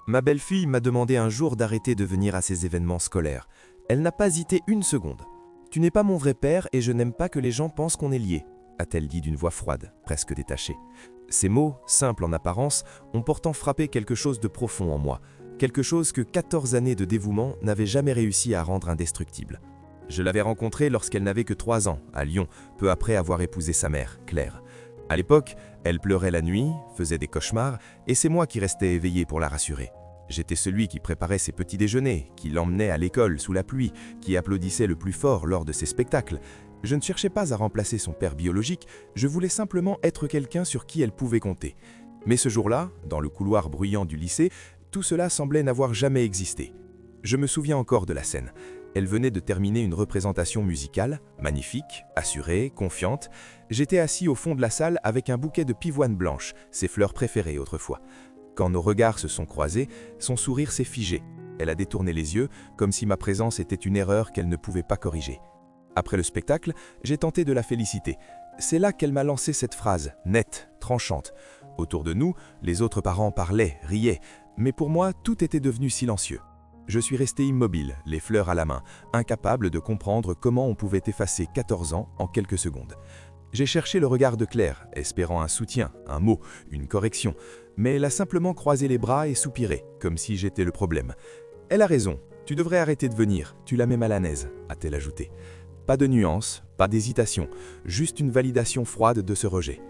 Ma belle-fille m'a demandé un jour d'arrêter de venir à ces événements scolaires. Elle n'a pas hésité une seconde. « Tu n'es pas mon vrai père et je n'aime pas que les gens pensent qu'on est liés », a-t-elle dit d'une voix froide, presque détachée. Ces mots, simples en apparence, ont pourtant frappé quelque chose de profond en moi, quelque chose que 14 années de dévouement n'avaient jamais réussi à rendre indestructible. Je l'avais rencontrée lorsqu'elle n'avait que 3 ans, à Lyon, peu après avoir épousé sa mère, Claire. À l'époque, elle pleurait la nuit, faisait des cauchemars, et c'est moi qui restais éveillé pour la rassurer. J'étais celui qui préparait ses petits déjeuners, qui l'emmenait à l'école sous la pluie, qui applaudissait le plus fort lors de ses spectacles. Je ne cherchais pas à remplacer son père biologique, je voulais simplement être quelqu'un sur qui elle pouvait compter. Mais ce jour-là, dans le couloir bruyant du lycée, tout cela semblait n'avoir jamais existé. Je me souviens encore de la scène. Elle venait de terminer une représentation musicale, magnifique, assurée, confiante. J'étais assis au fond de la salle avec un bouquet de pivoine blanche, ses fleurs préférées autrefois. Quand nos regards se sont croisés, son sourire s'est figé. Elle a détourné les yeux, comme si ma présence était une erreur qu'elle ne pouvait pas corriger. Après le spectacle, j'ai tenté de la féliciter. C'est là qu'elle m'a lancé cette phrase, nette, tranchante. Autour de nous, les autres parents parlaient, riaient, mais pour moi, tout était devenu silencieux. Je suis resté immobile, les fleurs à la main, incapable de comprendre comment on pouvait effacer 14 ans en quelques secondes. J'ai cherché le regard de Claire, espérant un soutien, un mot, une correction, mais elle a simplement croisé les bras et soupiré, comme si j'étais le problème. « Elle a raison, tu devrais arrêter de venir, tu la mets mal à l'aise », a-t-elle ajouté. Pas de nuance, pas d'hésitation, juste une validation froide de ce rejet.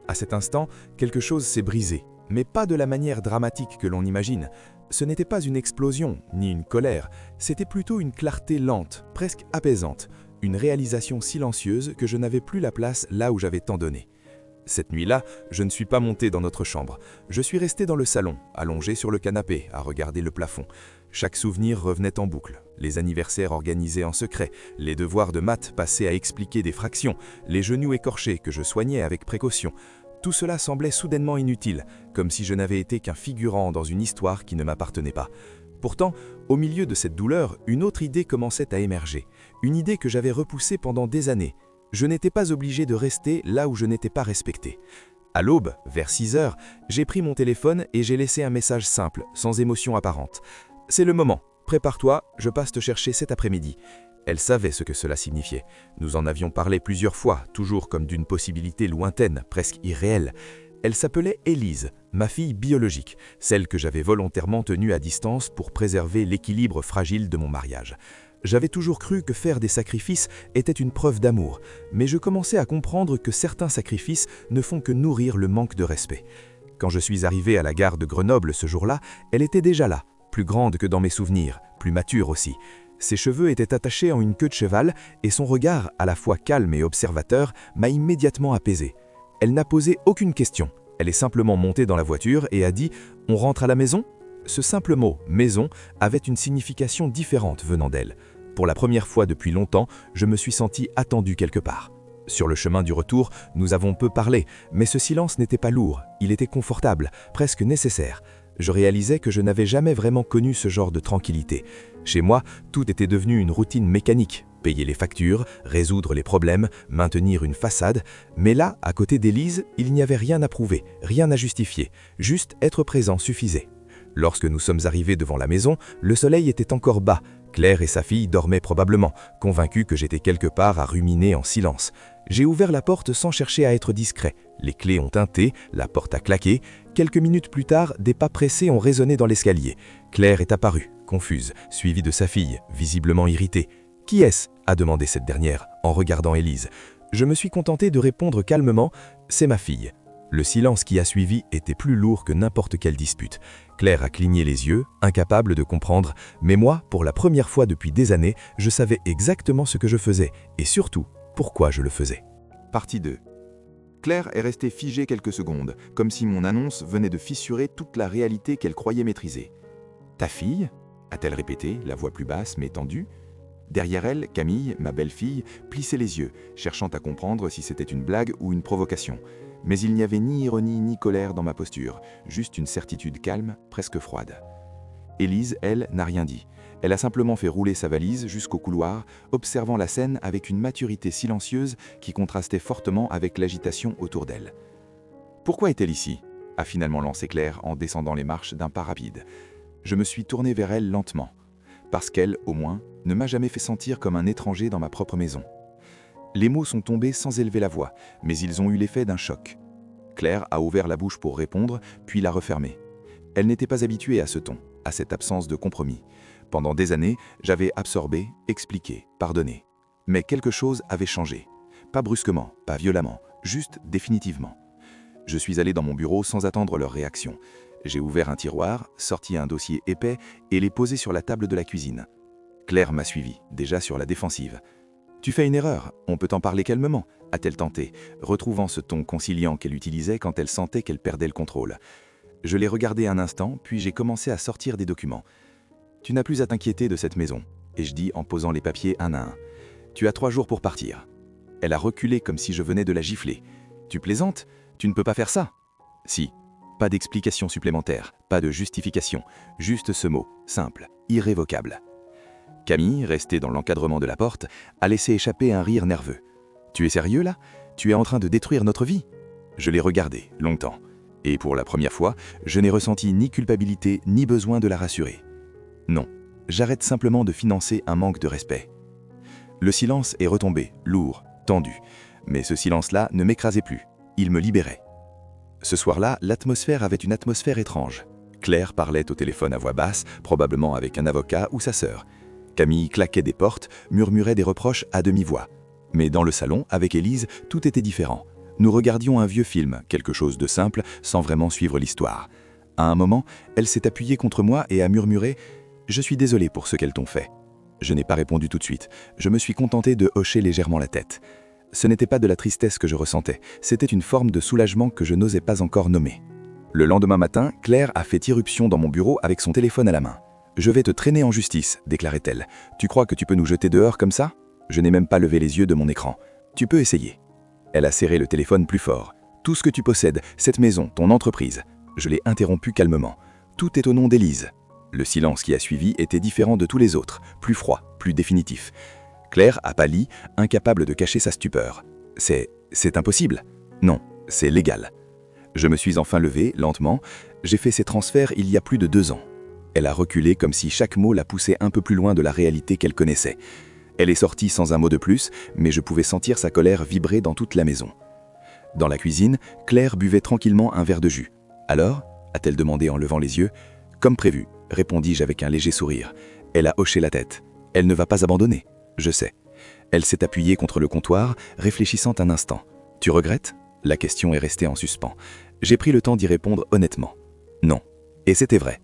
À cet instant, quelque chose s'est brisé, mais pas de la manière dramatique que l'on imagine. Ce n'était pas une explosion, ni une colère, c'était plutôt une clarté lente, presque apaisante, une réalisation silencieuse que je n'avais plus la place là où j'avais tant donné. Cette nuit-là, je ne suis pas monté dans notre chambre. Je suis resté dans le salon, allongé sur le canapé, à regarder le plafond. Chaque souvenir revenait en boucle. Les anniversaires organisés en secret, les devoirs de maths passés à expliquer des fractions, les genoux écorchés que je soignais avec précaution. Tout cela semblait soudainement inutile, comme si je n'avais été qu'un figurant dans une histoire qui ne m'appartenait pas. Pourtant, au milieu de cette douleur, une autre idée commençait à émerger. Une idée que j'avais repoussée pendant des années. Je n'étais pas obligé de rester là où je n'étais pas respecté. À l'aube, vers 6 heures, j'ai pris mon téléphone et j'ai laissé un message simple, sans émotion apparente. « C'est le moment, prépare-toi, je passe te chercher cet après-midi. » Elle savait ce que cela signifiait. Nous en avions parlé plusieurs fois, toujours comme d'une possibilité lointaine, presque irréelle. Elle s'appelait Élise, ma fille biologique, celle que j'avais volontairement tenue à distance pour préserver l'équilibre fragile de mon mariage. J'avais toujours cru que faire des sacrifices était une preuve d'amour, mais je commençais à comprendre que certains sacrifices ne font que nourrir le manque de respect. Quand je suis arrivé à la gare de Grenoble ce jour-là, elle était déjà là, plus grande que dans mes souvenirs, plus mature aussi. Ses cheveux étaient attachés en une queue de cheval et son regard, à la fois calme et observateur, m'a immédiatement apaisé. Elle n'a posé aucune question. Elle est simplement montée dans la voiture et a dit « On rentre à la maison ?» Ce simple mot « maison » avait une signification différente venant d'elle. Pour la première fois depuis longtemps, je me suis senti attendu quelque part. Sur le chemin du retour, nous avons peu parlé, mais ce silence n'était pas lourd, il était confortable, presque nécessaire. Je réalisais que je n'avais jamais vraiment connu ce genre de tranquillité. Chez moi, tout était devenu une routine mécanique. Payer les factures, résoudre les problèmes, maintenir une façade. Mais là, à côté d'Élise, il n'y avait rien à prouver, rien à justifier. Juste être présent suffisait. Lorsque nous sommes arrivés devant la maison, le soleil était encore bas. Claire et sa fille dormaient probablement, convaincus que j'étais quelque part à ruminer en silence. J'ai ouvert la porte sans chercher à être discret. Les clés ont tinté, la porte a claqué. Quelques minutes plus tard, des pas pressés ont résonné dans l'escalier. Claire est apparue, confuse, suivie de sa fille, visiblement irritée. « Qui est-ce » a demandé cette dernière, en regardant Élise. Je me suis contenté de répondre calmement « C'est ma fille ». Le silence qui a suivi était plus lourd que n'importe quelle dispute. Claire a cligné les yeux, incapable de comprendre, mais moi, pour la première fois depuis des années, je savais exactement ce que je faisais, et surtout, pourquoi je le faisais. Partie 2. Claire est restée figée quelques secondes, comme si mon annonce venait de fissurer toute la réalité qu'elle croyait maîtriser. « Ta fille » a-t-elle répété, la voix plus basse mais tendue. Derrière elle, Camille, ma belle-fille, plissait les yeux, cherchant à comprendre si c'était une blague ou une provocation. Mais il n'y avait ni ironie ni colère dans ma posture, juste une certitude calme, presque froide. Élise, elle, n'a rien dit. Elle a simplement fait rouler sa valise jusqu'au couloir, observant la scène avec une maturité silencieuse qui contrastait fortement avec l'agitation autour d'elle. « Pourquoi est-elle ici ?» a finalement lancé Claire en descendant les marches d'un pas rapide. Je me suis tourné vers elle lentement, parce qu'elle, au moins, ne m'a jamais fait sentir comme un étranger dans ma propre maison. Les mots sont tombés sans élever la voix, mais ils ont eu l'effet d'un choc. Claire a ouvert la bouche pour répondre, puis l'a refermée. Elle n'était pas habituée à ce ton, à cette absence de compromis. Pendant des années, j'avais absorbé, expliqué, pardonné. Mais quelque chose avait changé. Pas brusquement, pas violemment, juste définitivement. Je suis allé dans mon bureau sans attendre leur réaction. J'ai ouvert un tiroir, sorti un dossier épais et l'ai posé sur la table de la cuisine. Claire m'a suivi, déjà sur la défensive. « Tu fais une erreur, on peut en parler calmement », a-t-elle tenté, retrouvant ce ton conciliant qu'elle utilisait quand elle sentait qu'elle perdait le contrôle. Je l'ai regardé un instant, puis j'ai commencé à sortir des documents. « Tu n'as plus à t'inquiéter de cette maison », ai-je dit en posant les papiers un à un. « Tu as 3 jours pour partir. » Elle a reculé comme si je venais de la gifler. « Tu plaisantes? Tu ne peux pas faire ça ?» ?»« Si. » Pas d'explication supplémentaire, pas de justification, juste ce mot, simple, irrévocable. Camille, restée dans l'encadrement de la porte, a laissé échapper un rire nerveux. « Tu es sérieux là? Tu es en train de détruire notre vie ?» Je l'ai regardée, longtemps. Et pour la première fois, je n'ai ressenti ni culpabilité ni besoin de la rassurer. Non, j'arrête simplement de financer un manque de respect. Le silence est retombé, lourd, tendu. Mais ce silence-là ne m'écrasait plus, il me libérait. Ce soir-là, l'atmosphère avait une atmosphère étrange. Claire parlait au téléphone à voix basse, probablement avec un avocat ou sa sœur. Camille claquait des portes, murmurait des reproches à demi-voix. Mais dans le salon, avec Élise, tout était différent. Nous regardions un vieux film, quelque chose de simple, sans vraiment suivre l'histoire. À un moment, elle s'est appuyée contre moi et a murmuré « Je suis désolé pour ce qu'elles t'ont fait ». Je n'ai pas répondu tout de suite. Je me suis contenté de hocher légèrement la tête. Ce n'était pas de la tristesse que je ressentais, c'était une forme de soulagement que je n'osais pas encore nommer. Le lendemain matin, Claire a fait irruption dans mon bureau avec son téléphone à la main. « Je vais te traîner en justice », déclarait-elle. « Tu crois que tu peux nous jeter dehors comme ça ?» Je n'ai même pas levé les yeux de mon écran. « Tu peux essayer. » Elle a serré le téléphone plus fort. « Tout ce que tu possèdes, cette maison, ton entreprise. » Je l'ai interrompu calmement. « Tout est au nom d'Élise. » Le silence qui a suivi était différent de tous les autres, plus froid, plus définitif. Claire a pâli, incapable de cacher sa stupeur. « C'est impossible. » « Non, c'est légal. » Je me suis enfin levé, lentement. J'ai fait ces transferts il y a plus de 2 ans. Elle a reculé comme si chaque mot la poussait un peu plus loin de la réalité qu'elle connaissait. Elle est sortie sans un mot de plus, mais je pouvais sentir sa colère vibrer dans toute la maison. Dans la cuisine, Claire buvait tranquillement un verre de jus. « Alors ?» a-t-elle demandé en levant les yeux. « Comme prévu, » répondis-je avec un léger sourire. Elle a hoché la tête. « Elle ne va pas abandonner. » Je sais. Elle s'est appuyée contre le comptoir, réfléchissant un instant. « Tu regrettes ?» La question est restée en suspens. J'ai pris le temps d'y répondre honnêtement. Non. Et c'était vrai.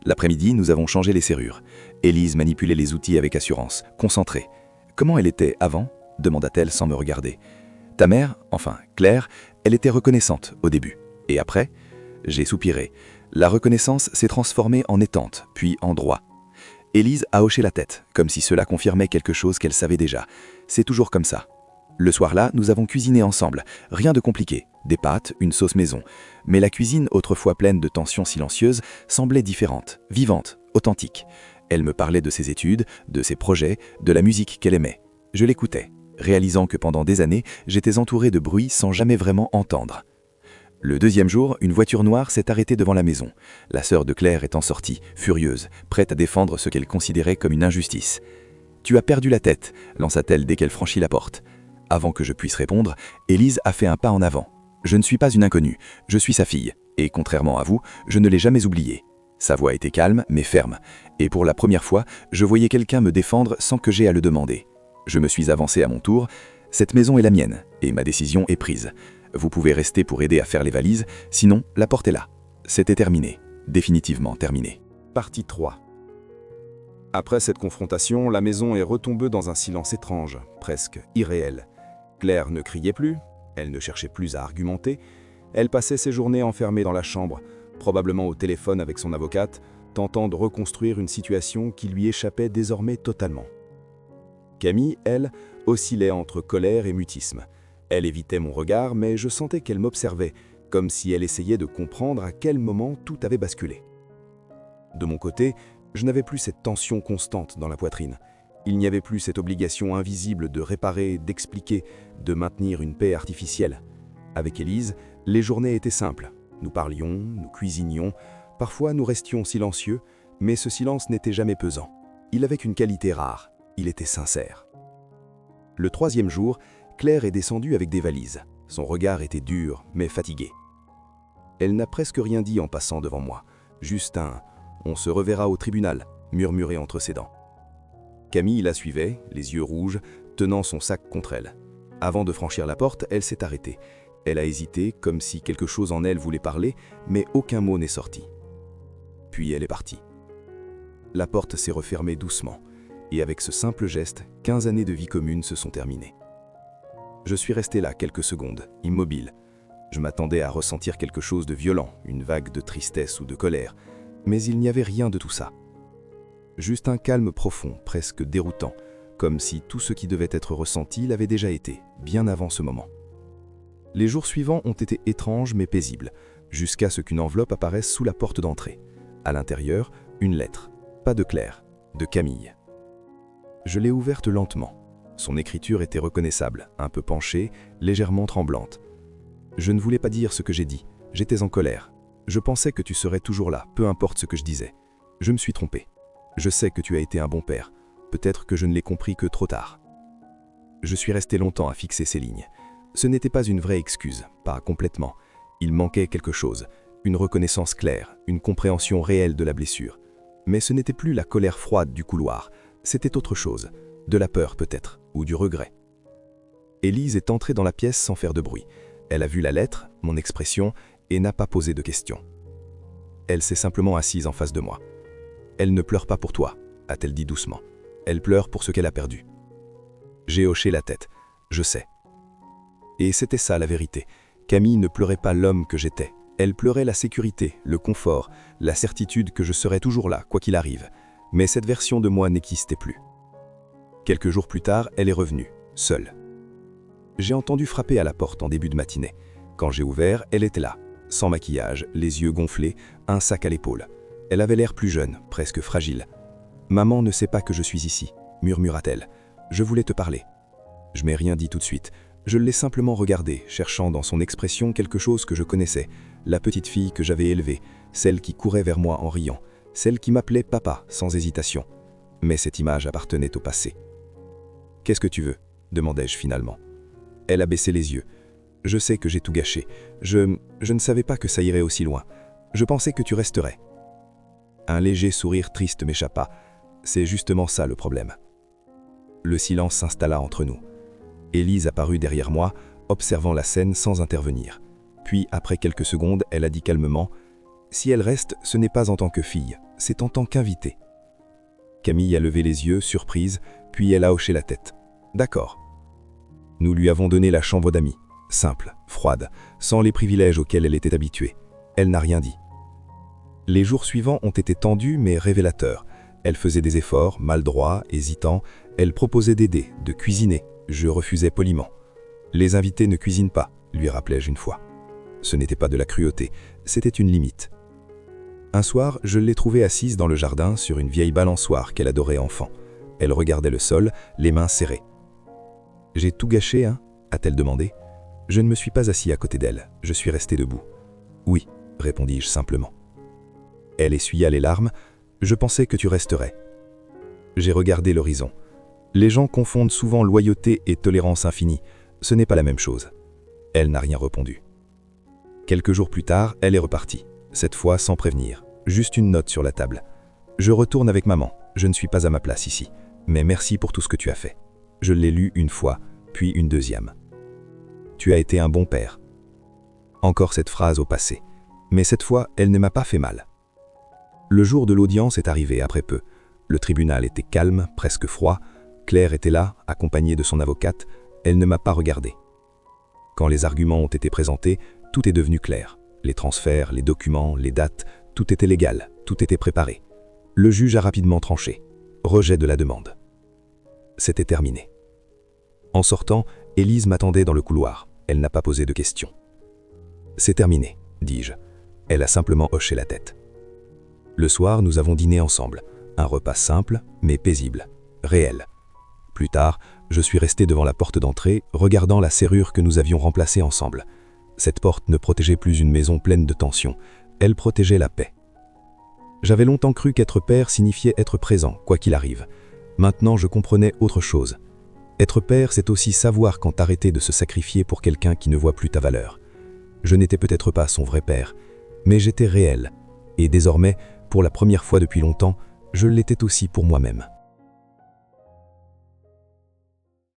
L'après-midi, nous avons changé les serrures. Élise manipulait les outils avec assurance, concentrée. « Comment elle était avant ?» demanda-t-elle sans me regarder. « Ta mère, enfin Claire, elle était reconnaissante au début. Et après ?» J'ai soupiré. La reconnaissance s'est transformée en étante, puis en droit. Élise a hoché la tête, comme si cela confirmait quelque chose qu'elle savait déjà. C'est toujours comme ça. Le soir-là, nous avons cuisiné ensemble. Rien de compliqué. Des pâtes, une sauce maison. Mais la cuisine, autrefois pleine de tensions silencieuses, semblait différente, vivante, authentique. Elle me parlait de ses études, de ses projets, de la musique qu'elle aimait. Je l'écoutais, réalisant que pendant des années, j'étais entouré de bruit sans jamais vraiment entendre. Le 2e jour, une voiture noire s'est arrêtée devant la maison. La sœur de Claire étant sortie, furieuse, prête à défendre ce qu'elle considérait comme une injustice. « Tu as perdu la tête », lança-t-elle dès qu'elle franchit la porte. Avant que je puisse répondre, Élise a fait un pas en avant. « Je ne suis pas une inconnue, je suis sa fille, et contrairement à vous, je ne l'ai jamais oubliée. » Sa voix était calme, mais ferme, et pour la première fois, je voyais quelqu'un me défendre sans que j'aie à le demander. Je me suis avancé à mon tour. « Cette maison est la mienne, et ma décision est prise. Vous pouvez rester pour aider à faire les valises, sinon la porte est là. » C'était terminé, définitivement terminé. Partie 3. Après cette confrontation, la maison est retombée dans un silence étrange, presque irréel. Claire ne criait plus, elle ne cherchait plus à argumenter, elle passait ses journées enfermée dans la chambre, probablement au téléphone avec son avocate, tentant de reconstruire une situation qui lui échappait désormais totalement. Camille, elle, oscillait entre colère et mutisme. Elle évitait mon regard, mais je sentais qu'elle m'observait, comme si elle essayait de comprendre à quel moment tout avait basculé. De mon côté, je n'avais plus cette tension constante dans la poitrine. Il n'y avait plus cette obligation invisible de réparer, d'expliquer, de maintenir une paix artificielle. Avec Élise, les journées étaient simples. Nous parlions, nous cuisinions, parfois nous restions silencieux, Mais ce silence n'était jamais pesant. Il avait une qualité rare, il était sincère. Le 3e jour, Claire est descendue avec des valises. Son regard était dur, mais fatigué. Elle n'a presque rien dit en passant devant moi. Juste un « on se reverra au tribunal » murmuré entre ses dents. Camille la suivait, les yeux rouges, tenant son sac contre elle. Avant de franchir la porte, elle s'est arrêtée. Elle a hésité, comme si quelque chose en elle voulait parler, mais aucun mot n'est sorti. Puis elle est partie. La porte s'est refermée doucement, et avec ce simple geste, 15 années de vie commune se sont terminées. Je suis resté là quelques secondes, immobile. Je m'attendais à ressentir quelque chose de violent, une vague de tristesse ou de colère, mais il n'y avait rien de tout ça. Juste un calme profond, presque déroutant, comme si tout ce qui devait être ressenti l'avait déjà été, bien avant ce moment. Les jours suivants ont été étranges mais paisibles, jusqu'à ce qu'une enveloppe apparaisse sous la porte d'entrée. À l'intérieur, une lettre, pas de Claire, de Camille. Je l'ai ouverte lentement. Son écriture était reconnaissable, un peu penchée, légèrement tremblante. Je ne voulais pas dire ce que j'ai dit, j'étais en colère. Je pensais que tu serais toujours là, peu importe ce que je disais. Je me suis trompé. Je sais que tu as été un bon père. Peut-être que je ne l'ai compris que trop tard. Je suis resté longtemps à fixer ces lignes. Ce n'était pas une vraie excuse, pas complètement. Il manquait quelque chose, une reconnaissance claire, une compréhension réelle de la blessure. Mais ce n'était plus la colère froide du couloir, c'était autre chose, de la peur peut-être, ou du regret. Élise est entrée dans la pièce sans faire de bruit. Elle a vu la lettre, mon expression, et n'a pas posé de questions. Elle s'est simplement assise en face de moi. « Elle ne pleure pas pour toi », a-t-elle dit doucement. « Elle pleure pour ce qu'elle a perdu. » J'ai hoché la tête. Je sais. Et c'était ça la vérité. Camille ne pleurait pas l'homme que j'étais. Elle pleurait la sécurité, le confort, la certitude que je serais toujours là, quoi qu'il arrive. Mais cette version de moi n'existait plus. Quelques jours plus tard, elle est revenue, seule. J'ai entendu frapper à la porte en début de matinée. Quand j'ai ouvert, elle était là, sans maquillage, les yeux gonflés, un sac à l'épaule. Elle avait l'air plus jeune, presque fragile. « Maman ne sait pas que je suis ici », murmura-t-elle. « Je voulais te parler. » Je n'ai rien dit tout de suite. Je l'ai simplement regardée, cherchant dans son expression quelque chose que je connaissais, la petite fille que j'avais élevée, celle qui courait vers moi en riant, celle qui m'appelait papa sans hésitation. Mais cette image appartenait au passé. « Qu'est-ce que tu veux ?» demandai-je finalement. Elle a baissé les yeux. « Je sais que j'ai tout gâché. Je ne savais pas que ça irait aussi loin. Je pensais que tu resterais. » Un léger sourire triste m'échappa. C'est justement ça le problème. Le silence s'installa entre nous. Élise apparut derrière moi, observant la scène sans intervenir. Puis, après quelques secondes, elle a dit calmement « Si elle reste, ce n'est pas en tant que fille, c'est en tant qu'invitée. » Camille a levé les yeux, surprise, puis elle a hoché la tête. « D'accord. » Nous lui avons donné la chambre d'amis, simple, froide, sans les privilèges auxquels elle était habituée. Elle n'a rien dit. Les jours suivants ont été tendus mais révélateurs. Elle faisait des efforts, maladroits, hésitants. Elle proposait d'aider, de cuisiner. Je refusais poliment. « Les invités ne cuisinent pas », lui rappelai-je une fois. Ce n'était pas de la cruauté, c'était une limite. Un soir, je l'ai trouvée assise dans le jardin sur une vieille balançoire qu'elle adorait enfant. Elle regardait le sol, les mains serrées. « J'ai tout gâché, hein ?» a-t-elle demandé. Je ne me suis pas assis à côté d'elle, je suis resté debout. « Oui », répondis-je simplement. Elle essuya les larmes. « Je pensais que tu resterais. » J'ai regardé l'horizon. Les gens confondent souvent loyauté et tolérance infinie. Ce n'est pas la même chose. Elle n'a rien répondu. Quelques jours plus tard, elle est repartie. Cette fois sans prévenir. Juste une note sur la table. « Je retourne avec maman. Je ne suis pas à ma place ici. Mais merci pour tout ce que tu as fait. » Je l'ai lu une fois, puis une deuxième. « Tu as été un bon père. » Encore cette phrase au passé. Mais cette fois, elle ne m'a pas fait mal. Le jour de l'audience est arrivé après peu. Le tribunal était calme, presque froid. Claire était là, accompagnée de son avocate. Elle ne m'a pas regardé. Quand les arguments ont été présentés, tout est devenu clair. Les transferts, les documents, les dates, tout était légal, tout était préparé. Le juge a rapidement tranché. Rejet de la demande. C'était terminé. En sortant, Élise m'attendait dans le couloir. Elle n'a pas posé de questions. « C'est terminé », dis-je. Elle a simplement hoché la tête. Le soir, nous avons dîné ensemble. Un repas simple, mais paisible, réel. Plus tard, je suis resté devant la porte d'entrée, regardant la serrure que nous avions remplacée ensemble. Cette porte ne protégeait plus une maison pleine de tensions, elle protégeait la paix. J'avais longtemps cru qu'être père signifiait être présent, quoi qu'il arrive. Maintenant, je comprenais autre chose. Être père, c'est aussi savoir quand arrêter de se sacrifier pour quelqu'un qui ne voit plus ta valeur. Je n'étais peut-être pas son vrai père, mais j'étais réel. Et désormais, pour la première fois depuis longtemps, je l'étais aussi pour moi-même.